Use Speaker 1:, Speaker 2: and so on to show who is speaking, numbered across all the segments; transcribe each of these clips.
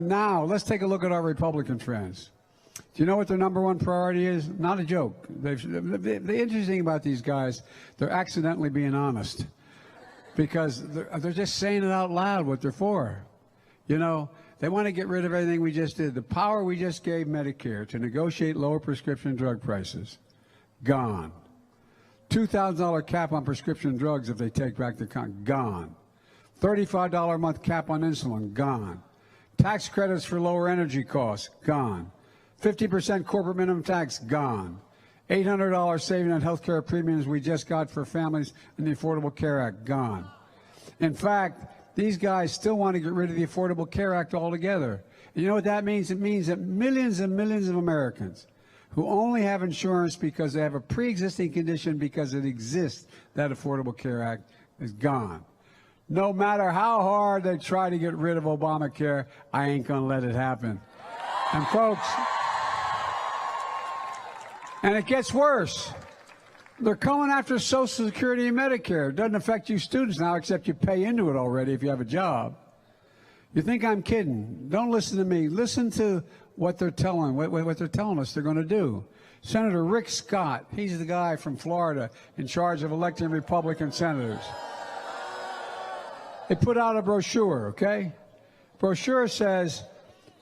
Speaker 1: Now, let's take a look at our Republican friends. Do you know what their number one priority is? Not a joke. The interesting thing about these guys, they're accidentally being honest because they're just saying it out loud what they're for. You know, they want to get rid of everything we just did. The power we just gave Medicare to negotiate lower prescription drug prices, gone. $2,000 cap on prescription drugs if they take back the count, gone. $35 a month cap on insulin, gone. Tax credits for lower energy costs, gone. 50% corporate minimum tax, gone. $800 saving on health care premiums we just got for families in the Affordable Care Act, gone. In fact, these guys still want to get rid of the Affordable Care Act altogether. And you know what that means? It means that millions and millions of Americans who only have insurance because they have a pre-existing condition because it exists, that Affordable Care Act is gone. No matter how hard they try to get rid of Obamacare, I ain't going to let it happen. And folks, and it gets worse. They're coming after Social Security and Medicare. It doesn't affect you students now, except you pay into it already if you have a job. You think I'm kidding? Don't listen to me. Listen to what they're telling, what they're telling us they're going to do. Senator Rick Scott, he's the guy from Florida in charge of electing Republican senators. They put out a brochure, okay? Brochure says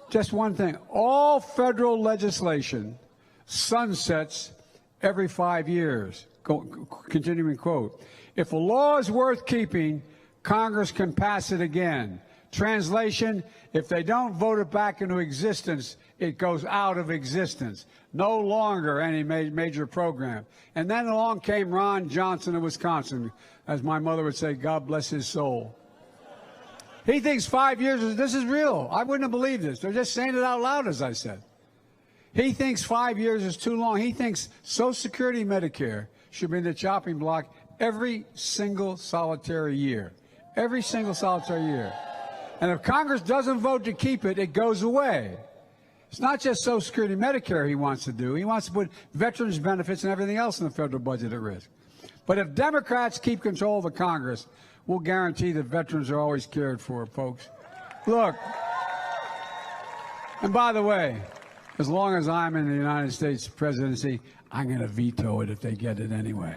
Speaker 1: just one thing. All federal legislation sunsets every 5 years. Continuing quote. If a law is worth keeping, Congress can pass it again. Translation, if they don't vote it back into existence, it goes out of existence. No longer any major program. And then along came Ron Johnson of Wisconsin. As my mother would say, God bless his soul. He thinks 5 years, this is real. I wouldn't have believed this. They're just saying it out loud, as I said. He thinks 5 years is too long. He thinks Social Security and Medicare should be in the chopping block every single solitary year. Every single solitary year. And if Congress doesn't vote to keep it, it goes away. It's not just Social Security and Medicare he wants to do. He wants to put veterans benefits and everything else in the federal budget at risk. But if Democrats keep control of the Congress, we'll guarantee that veterans are always cared for, folks. Look, and by the way, as long as I'm in the United States presidency, I'm going to veto it if they get it anyway.